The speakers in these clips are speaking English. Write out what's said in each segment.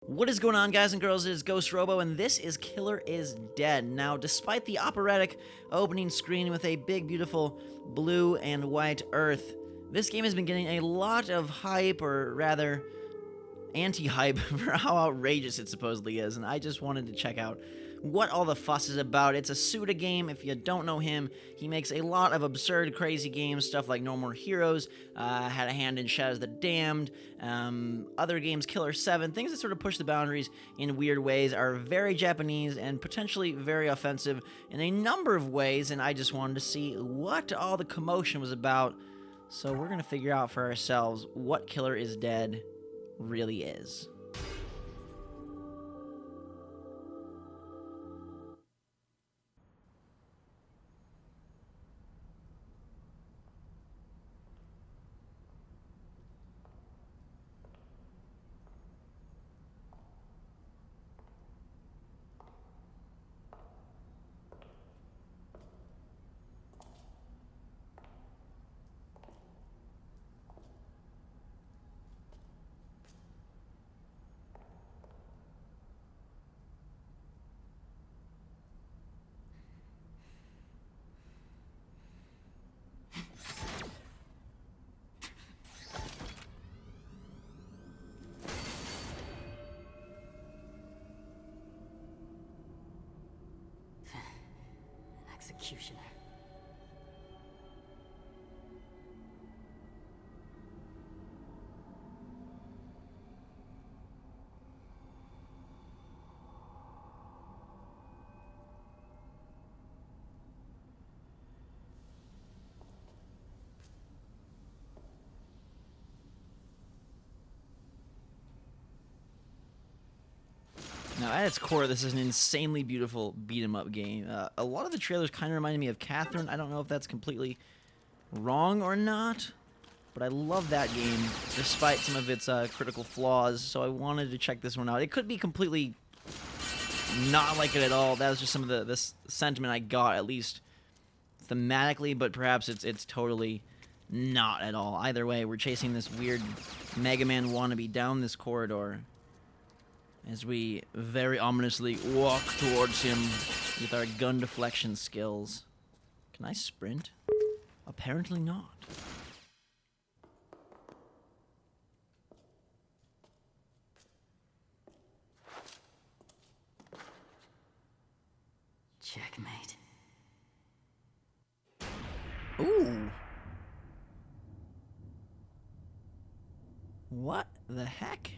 What is going on, guys and girls? It is GhostRobo, and this is Killer is Dead. Now, despite the operatic opening screen with a big, beautiful blue and white earth, this game has been getting a lot of hype, or rather, anti-hype, for how outrageous it supposedly is, and I just wanted to check out what all the fuss is about. It's a Suda game. If you don't know him, he makes a lot of absurd, crazy games, stuff like No More Heroes, had a hand in Shadows of the Damned, other games, Killer 7, things that sort of push the boundaries in weird ways, are very Japanese and potentially very offensive in a number of ways, and I just wanted to see what all the commotion was about, so we're going to figure out for ourselves what Killer is Dead really is. Executioner. Now, at its core, this is an insanely beautiful beat-em-up game. A lot of the trailers kind of reminded me of Catherine. I don't know if that's completely wrong or not, but I love that game, despite some of its critical flaws, so I wanted to check this one out. It could be completely not like it at all. That was just some of the sentiment I got, at least thematically, but perhaps it's totally not at all. Either way, we're chasing this weird Mega Man wannabe down this corridor as we very ominously walk towards him with our gun deflection skills. Can I sprint? Apparently not. Checkmate. Ooh. What the heck?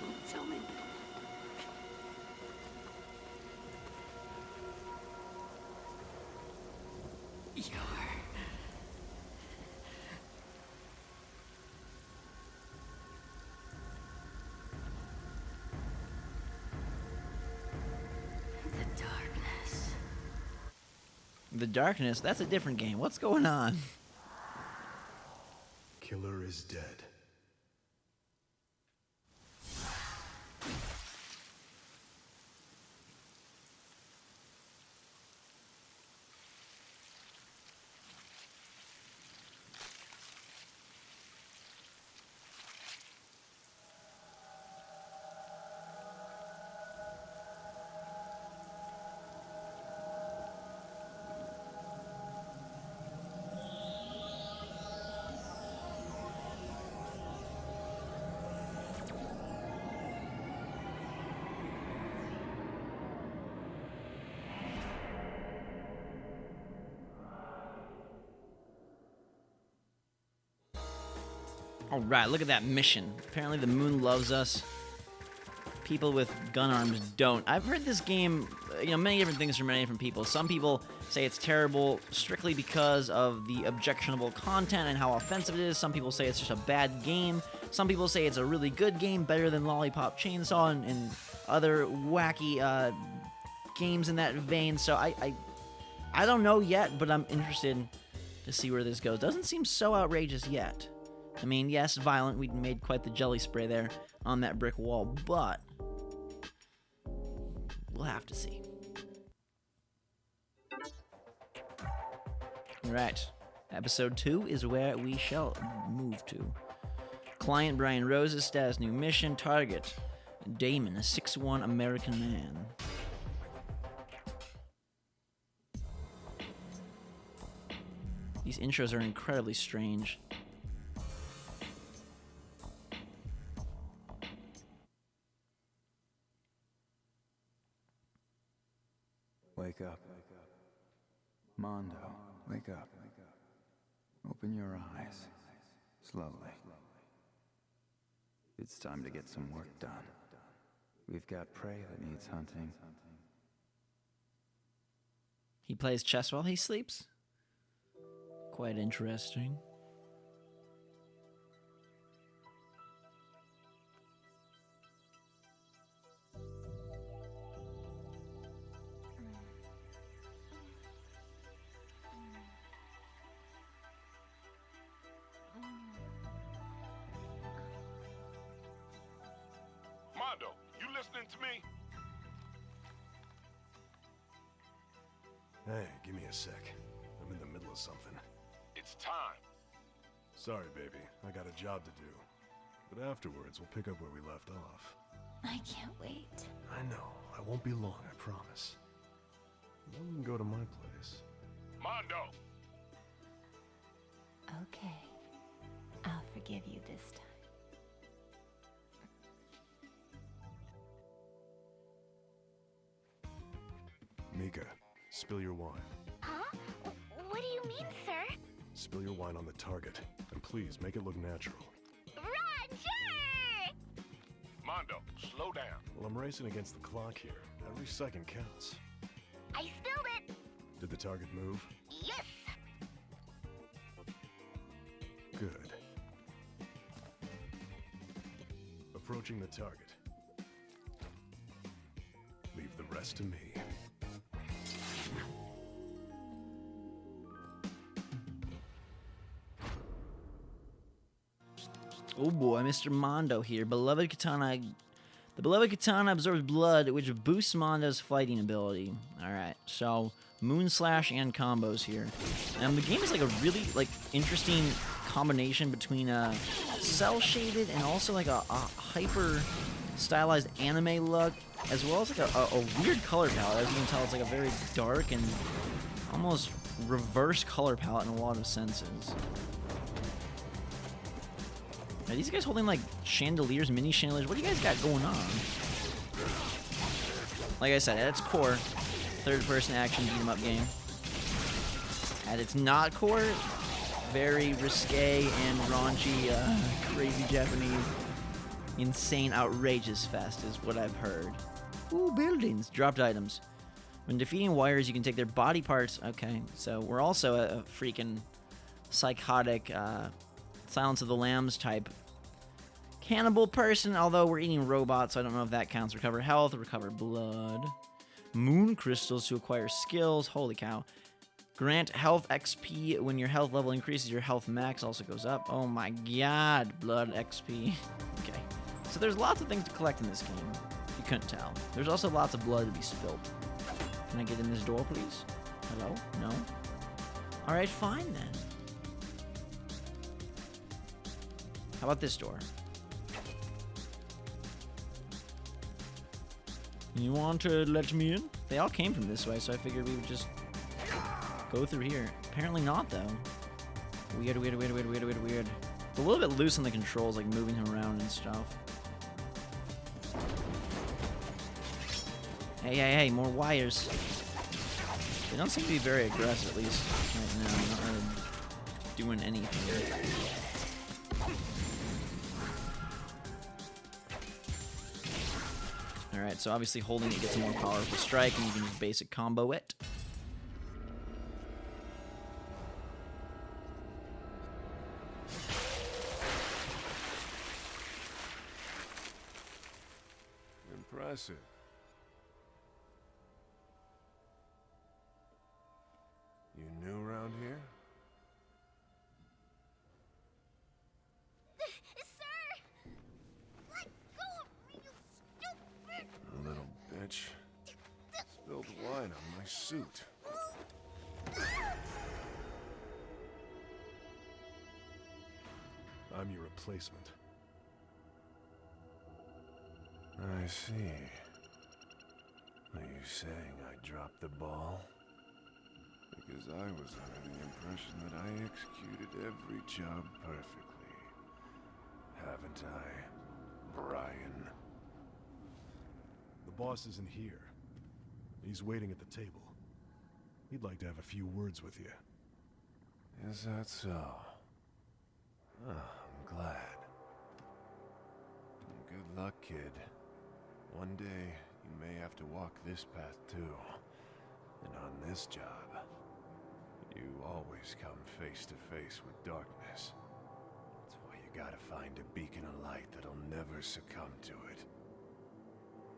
Don't tell me. You're... The darkness. The Darkness? That's a different game. What's going on? Killer is dead. All right, look at that mission. Apparently the moon loves us. People with gun arms don't. I've heard this game, many different things from many different people. Some people say it's terrible strictly because of the objectionable content and how offensive it is. Some people say it's just a bad game. Some people say it's a really good game, better than Lollipop Chainsaw and other wacky games in that vein. So I don't know yet, but I'm interested to see where this goes. Doesn't seem so outrageous yet. I mean, yes, violent. We made quite the jelly spray there on that brick wall, but we'll have to see. All right. Episode 2 is where we shall move to. Client Brian Rose's status, new mission, target Damon, a 6'1" American man. These intros are incredibly strange. Wake up. Mondo, wake up. Open your eyes. Slowly. It's time to get some work done. We've got prey that needs hunting. He plays chess while he sleeps? Quite interesting. Mondo, you listening to me? Hey, give me a sec. I'm in the middle of something. It's time. Sorry, baby. I got a job to do. But afterwards, we'll pick up where we left off. I can't wait. I know. I won't be long, I promise. You can go to my place. Mondo! Okay. I'll forgive you this time. Mika, spill your wine. Huh? What do you mean, sir? Spill your wine on the target. And please, make it look natural. Roger! Mondo, slow down. Well, I'm racing against the clock here. Every second counts. I spilled it! Did the target move? Yes! Good. Approaching the target. Leave the rest to me. Oh boy, Mr. Mondo here. Beloved Katana. The beloved Katana absorbs blood, which boosts Mondo's fighting ability. Alright, so Moon Slash and combos here. The game is like a really interesting combination between a cel-shaded and also like a hyper stylized anime look, as well as like a weird color palette. As you can tell, it's like a very dark and almost reverse color palette in a lot of senses. Are these guys holding like chandeliers, mini chandeliers? What do you guys got going on? Like I said, at its core, third-person action beat-em-up game. At its not core, very risque and raunchy, crazy Japanese, insane, outrageous fest is what I've heard. Ooh, buildings. Dropped items. When defeating wires, you can take their body parts. Okay, so we're also a freaking psychotic, Silence of the Lambs type cannibal person, although we're eating robots, so I don't know if that counts. Recover health, recover blood. Moon crystals to acquire skills. Holy cow. Grant health XP when your health level increases. Your health max also goes up. Oh my god, blood XP. Okay, so there's lots of things to collect in this game. You couldn't tell. There's also lots of blood to be spilled. Can I get in this door, please? Hello? No? Alright, fine then. How about this door? You want to let me in? They all came from this way, so I figured we would just go through here. Apparently not, though. Weird. It's a little bit loose on the controls, like moving him around and stuff. Hey, more wires. They don't seem to be very aggressive, at least right now. They're not really doing anything. Alright, so obviously holding it gets a more powerful strike, and you can just basic combo it. Impressive. You new around here? Sir! Let go of me, you stupid! Little bitch. Spilled wine on my suit. I'm your replacement. I see. Are you saying I dropped the ball? Because I was under the impression that I executed every job perfectly. Haven't I, Brian? The boss isn't here. He's waiting at the table. He'd like to have a few words with you. Is that so? Oh, I'm glad. Good luck, kid. One day, you may have to walk this path too. And on this job, you always come face to face with darkness. That's why you gotta find a beacon of light that'll never succumb to it.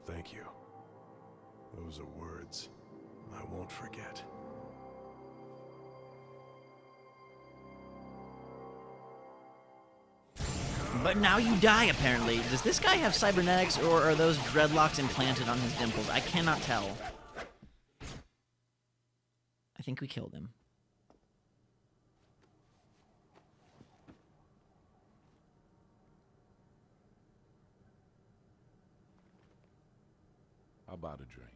Thank you. Those are words I won't forget. But now you die, apparently. Does this guy have cybernetics, or are those dreadlocks implanted on his dimples? I cannot tell. I think we killed him. How about a drink?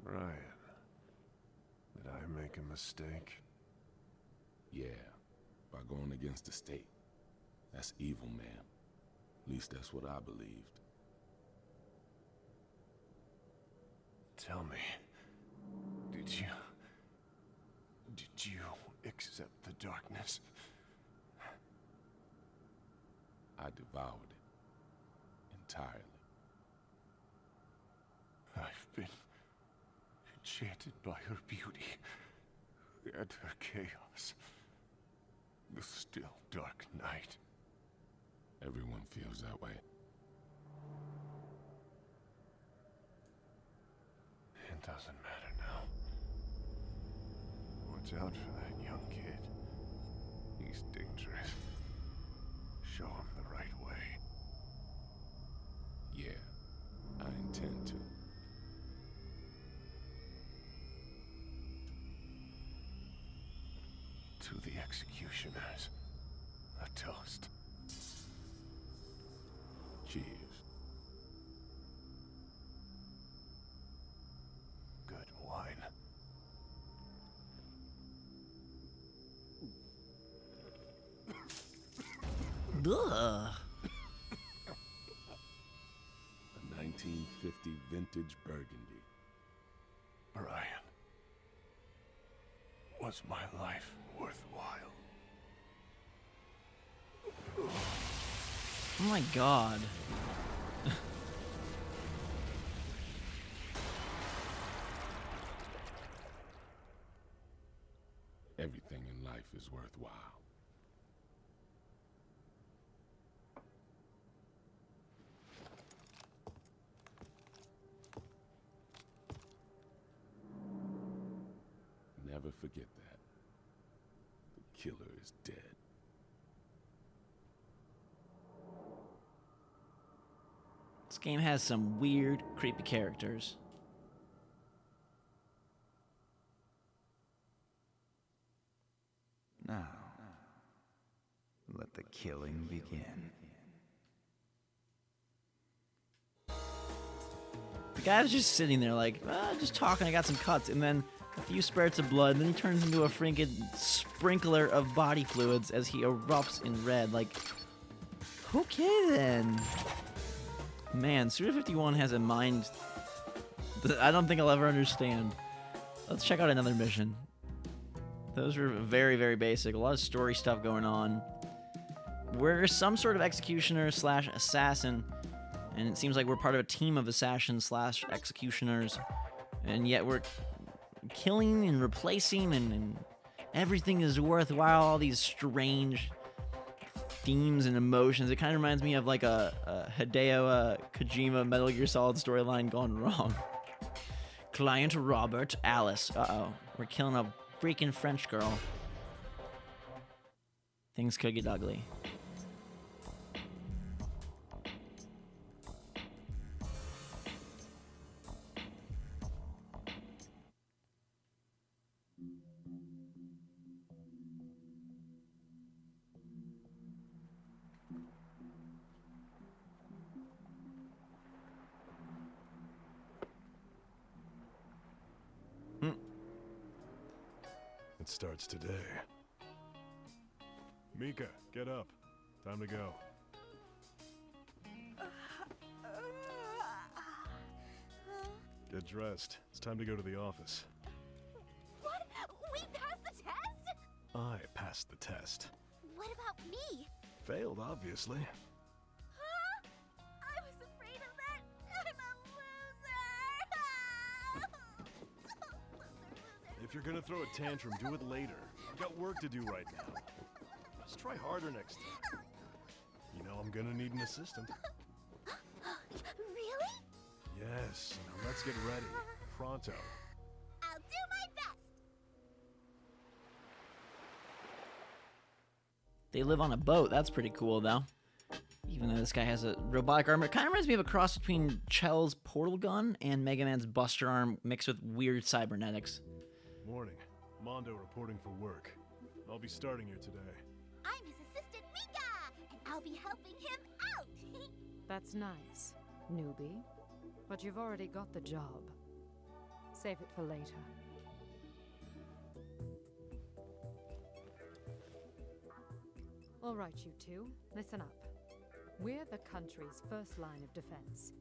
Brian, did I make a mistake? Yeah, by going against the state. That's evil, man. At least that's what I believed. Tell me, did you accept the darkness? I devoured it entirely. I've been enchanted by her beauty and her chaos. The still dark night. Everyone feels that way. It doesn't matter now. Watch out for that young kid. He's dangerous. Show him the right way. Yeah, I intend to. To the executioners, a toast. Cheers. Good wine. Ugh. A 1950 vintage Burgundy. Brian, was my life worthwhile? Oh my god. Everything in life is worthwhile. Never forget that. The killer is dead. This game has some weird, creepy characters. Now, let the killing begin. The guy was just sitting there like, just talking, I got some cuts, and then a few spurts of blood, and then he turns into a freaking sprinkler of body fluids as he erupts in red. Like, okay then. Man, Suda 51 has a mind that I don't think I'll ever understand. Let's check out another mission. Those were very, very basic. A lot of story stuff going on. We're some sort of executioner slash assassin, And it seems like we're part of a team of assassins slash executioners, and yet we're killing and replacing, and everything is worthwhile. All these strange themes and emotions. It kind of reminds me of like a Hideo Kojima Metal Gear Solid storyline gone wrong. Client Robert Alice. Uh-oh. We're killing a freaking French girl. Things could get ugly. It starts today. Mika, get up. Time to go. Get dressed. It's time to go to the office. What? We passed the test? I passed the test. What about me? Failed, obviously. Huh? I was afraid of that. I'm a loser. If you're gonna throw a tantrum, do it later. I've got work to do right now. Just try harder next time. You know I'm gonna need an assistant. Really? Yes. Now let's get ready. Pronto. I'll do my best. They live on a boat. That's pretty cool, though. Even though this guy has a robotic arm, it kind of reminds me of a cross between Chell's portal gun and Mega Man's Buster arm mixed with weird cybernetics. Morning. Mondo reporting for work. I'll be starting here today. I'm his assistant, Mika, and I'll be helping him out. That's nice, newbie. But you've already got the job. Save it for later. All right, you two, listen up. We're the country's first line of defense.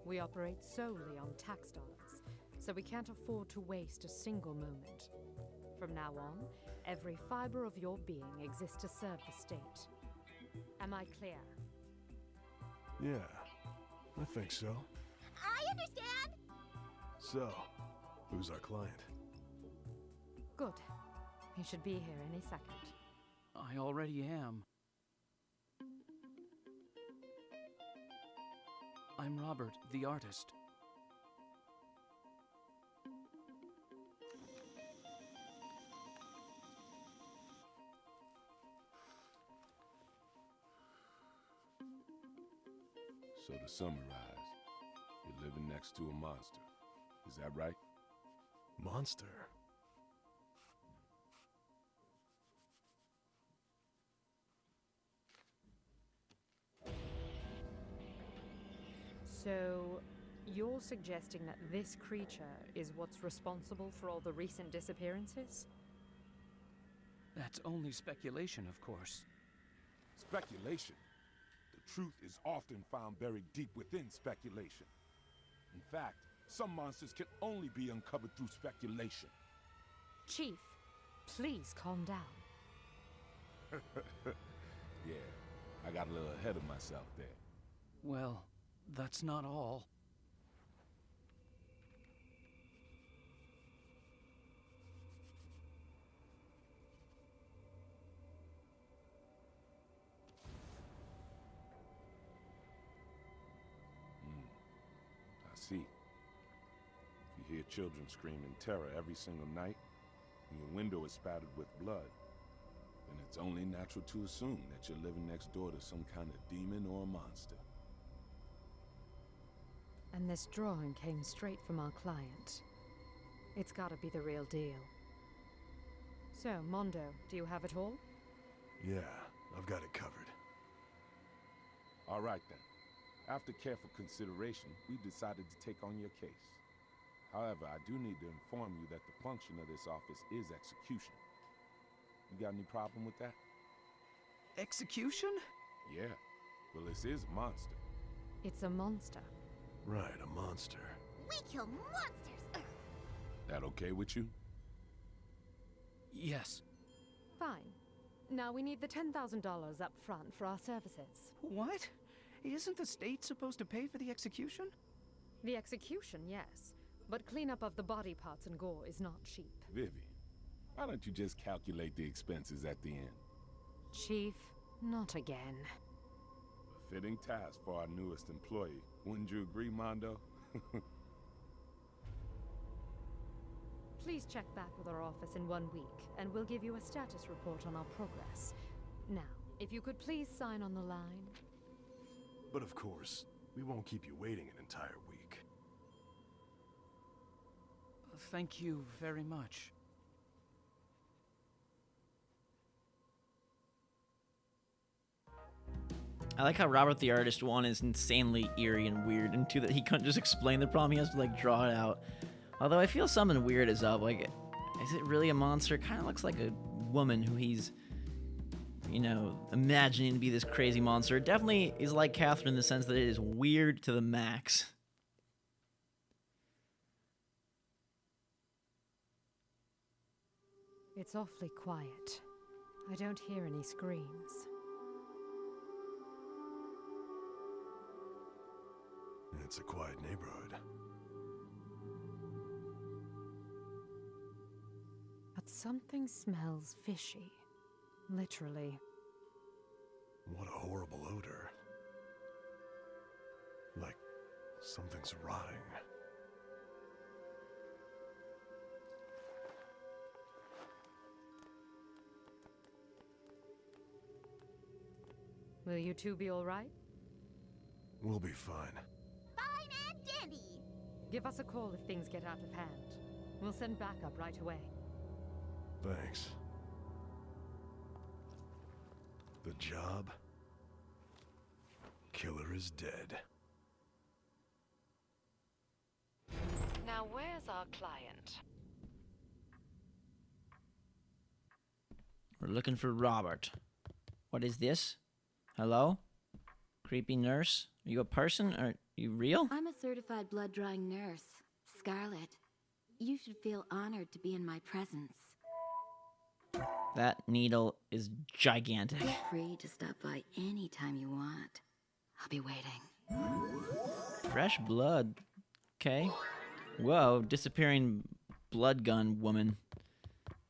We operate solely on tax dollars, so we can't afford to waste a single moment. From now on, every fiber of your being exists to serve the state. Am I clear? Yeah, I think so. I understand. So, who's our client? Good. He should be here any second. I already am. I'm Robert, the artist. So to summarize, you're living next to a monster. Is that right? Monster? So, you're suggesting that this creature is what's responsible for all the recent disappearances? That's only speculation, of course. Speculation. The truth is often found buried deep within speculation. In fact, some monsters can only be uncovered through speculation. Chief, please calm down. Yeah, I got a little ahead of myself there. Well, that's not all. I see. You hear children scream in terror every single night, and your window is spattered with blood. Then it's only natural to assume that you're living next door to some kind of demon or a monster. And this drawing came straight from our client. It's gotta be the real deal. So, Mondo, do you have it all? Yeah, I've got it covered. All right then. After careful consideration, we decided to take on your case. However, I do need to inform you that the function of this office is execution. You got any problem with that? Execution? Yeah. Well, this is a monster. It's a monster. Right, a monster. We kill monsters. That okay with you? Yes. Fine. Now we need the $10,000 up front for our services. What? Isn't the state supposed to pay for the execution? The execution, yes. But cleanup of the body parts and gore is not cheap. Vivian, why don't you just calculate the expenses at the end? Chief, not again. A fitting task for our newest employee. Wouldn't you agree, Mondo? Please check back with our office in 1 week, and we'll give you a status report on our progress. Now, if you could please sign on the line. But of course, we won't keep you waiting an entire week. Thank you very much. I like how Robert the Artist, one, is insanely eerie and weird, and two, that he couldn't just explain the problem, he has to, like, draw it out. Although I feel something weird is up. Like, is it really a monster? It kind of looks like a woman who he's, you know, imagining to be this crazy monster. It definitely is like Catherine in the sense that it is weird to the max. It's awfully quiet. I don't hear any screams. It's a quiet neighborhood. But something smells fishy. Literally. What a horrible odor. Like something's rotting. Will you two be all right? We'll be fine. Fine and dandy. Give us a call if things get out of hand. We'll send backup right away. Thanks. The job? Killer is dead. Now where's our client? We're looking for Robert. What is this? Hello? Creepy nurse? Are you a person? Are you real? I'm a certified blood-drawing nurse, Scarlet. You should feel honored to be in my presence. That needle is gigantic. Feel free to stop by anytime you want. I'll be waiting. Fresh blood. Okay. Whoa, disappearing blood gun woman.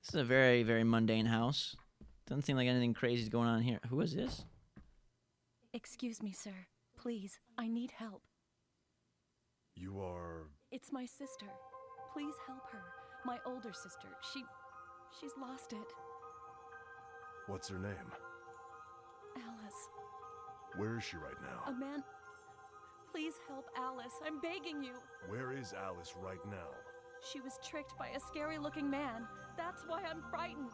This is a very, very mundane house. Doesn't seem like anything crazy is going on here. Who is this? Excuse me, sir. Please, I need help. You are... It's my sister. Please help her. My older sister. She's lost it. What's her name? Alice. Where is she right now? A man... Please help Alice. I'm begging you. Where is Alice right now? She was tricked by a scary-looking man. That's why I'm frightened.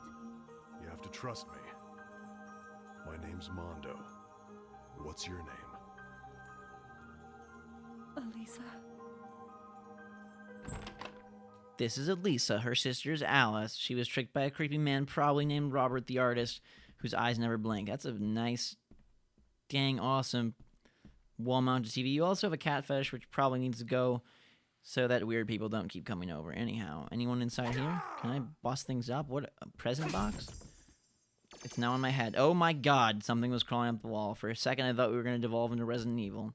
You have to trust me. My name's Mondo. What's your name? Elisa. This is Elisa. Her sister's Alice. She was tricked by a creepy man, probably named Robert the Artist, whose eyes never blink. That's a nice, dang awesome wall-mounted TV. You also have a cat fetish, which probably needs to go so that weird people don't keep coming over. Anyhow, anyone inside here? Can I bust things up? What, a present box? It's now in my head. Oh my god, something was crawling up the wall. For a second, I thought we were going to devolve into Resident Evil.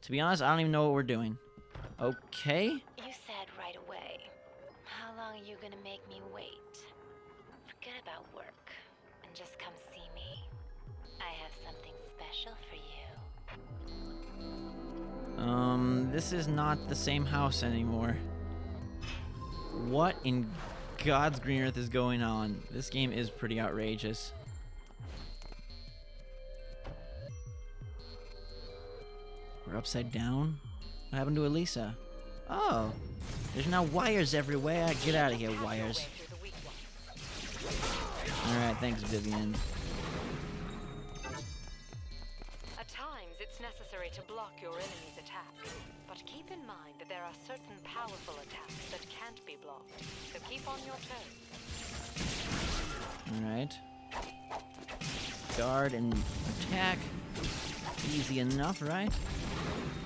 To be honest, I don't even know what we're doing. Okay. You said right away. How long are you gonna make me wait? Forget about work and just come see me. I have something special for you. This is not the same house anymore. What in God's green earth is going on? This game is pretty outrageous. We're upside down? What happened to Elisa? Oh, there's now wires everywhere. Get out of here, wires. Alright, thanks, Vivian. At times, it's necessary to block your enemy's attack. But keep in mind that there are certain powerful attacks that can't be blocked. So keep on your toes. Alright. Guard and attack. Easy enough, right?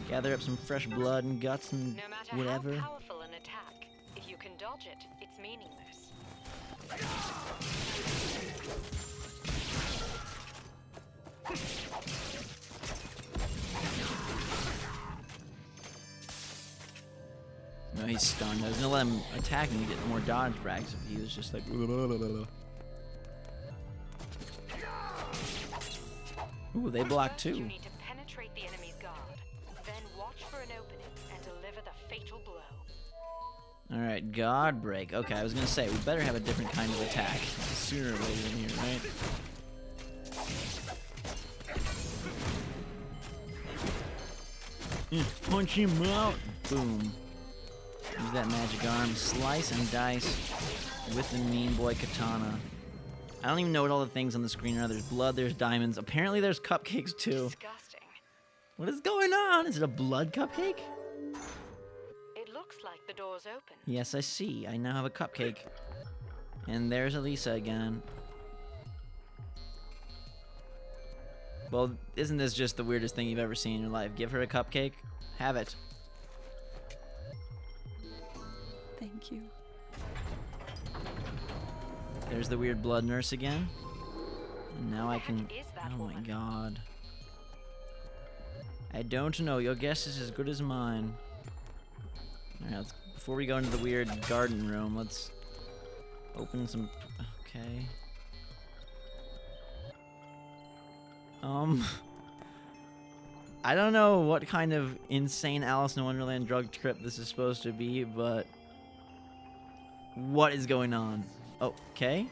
Gather up some fresh blood and guts and No matter whatever. how powerful an attack, if you can dodge it, it's meaningless. he's stunned. I was gonna let him attack and get more dodge practice if he was just like. Ooh, they block too. You need to penetrate the enemy's guard, then watch for an opening and deliver the fatal blow. All right, guard break. Okay, I was gonna say we better have a different kind of attack sooner or later in here, right? Punch him out. Boom. Use that magic arm. Slice and dice with the mean boy katana. I don't even know what all the things on the screen are. There's blood, there's diamonds. Apparently there's cupcakes too. Disgusting. What is going on? Is it a blood cupcake? It looks like the door's open. Yes, I see. I now have a cupcake. And there's Elisa again. Well, isn't this just the weirdest thing you've ever seen in your life? Give her a cupcake, have it. Thank you. There's the weird blood nurse again. And now I can... Is that Oh my woman? god. I don't know. Your guess is as good as mine. Alright, before we go into the weird garden room, let's open some... Okay. I don't know what kind of insane Alice in Wonderland drug trip this is supposed to be, but what is going on? Okay.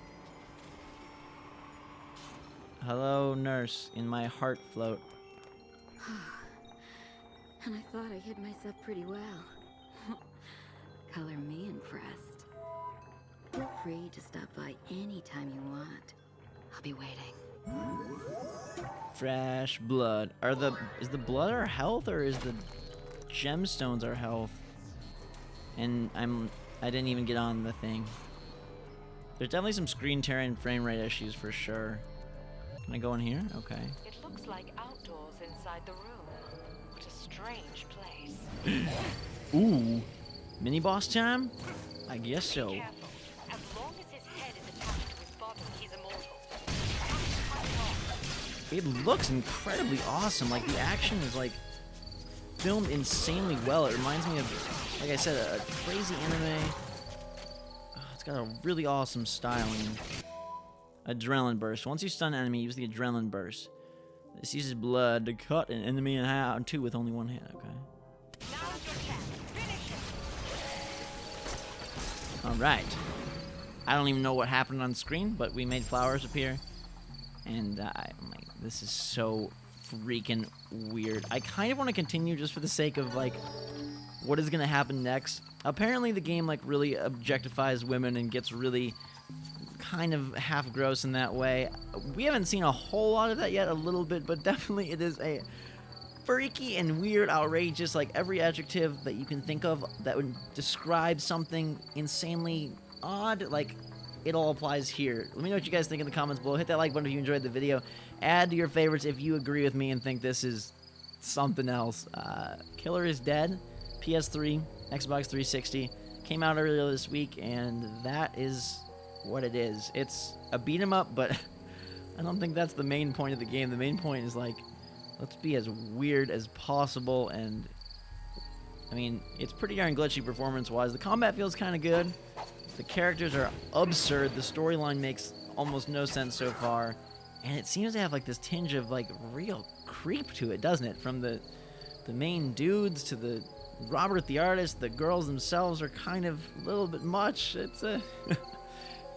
Hello, nurse, in my heart float. And I thought I hid myself pretty well. Color me impressed. Feel free to stop by anytime you want. I'll be waiting. Fresh blood. Is the blood our health, or is the gemstones our health? And I didn't even get on the thing. There's definitely some screen tear and frame rate issues for sure. Can I go in here? Okay. It looks like outdoors inside the room. What a strange place. Ooh. Mini boss time? I guess so. Be careful. As long as his head is attached to his body, he's immortal. It looks incredibly awesome. Like, the action is, like, filmed insanely well. It reminds me of, like I said, a crazy anime. Oh, it's got a really awesome styling. Adrenaline burst. Once you stun an enemy, use the adrenaline burst. This uses blood to cut an enemy in half, in two with only one hand. Okay. Now's your chance. Finish it. All right. I don't even know what happened on screen, but we made flowers appear, and this is so freaking weird. I kind of want to continue just for the sake of like what is gonna happen next. Apparently, the game like really objectifies women and gets really kind of half gross in that way. We haven't seen a whole lot of that yet, a little bit, but definitely it is a freaky and weird, outrageous, like every adjective that you can think of that would describe something insanely odd, like it all applies here. Let me know what you guys think in the comments below. Hit that like button if you enjoyed the video. Add to your favorites if you agree with me and think this is something else. Killer is Dead, PS3, Xbox 360, came out earlier this week, and that is what it is. It's a beat 'em up, but I don't think that's the main point of the game. The main point is like, let's be as weird as possible, and I mean, it's pretty darn glitchy performance-wise. The combat feels kind of good. The characters are absurd. The storyline makes almost no sense so far, and it seems to have like this tinge of like real creep to it, doesn't it? From the main dudes to the Robert the artist, the girls themselves are kind of a little bit much. It's a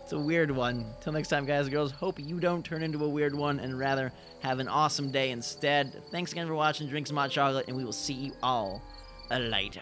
it's a weird one. Till next time, guys and girls, hope you don't turn into a weird one and rather have an awesome day instead. Thanks again for watching. Drink some hot chocolate, and we will see you all later.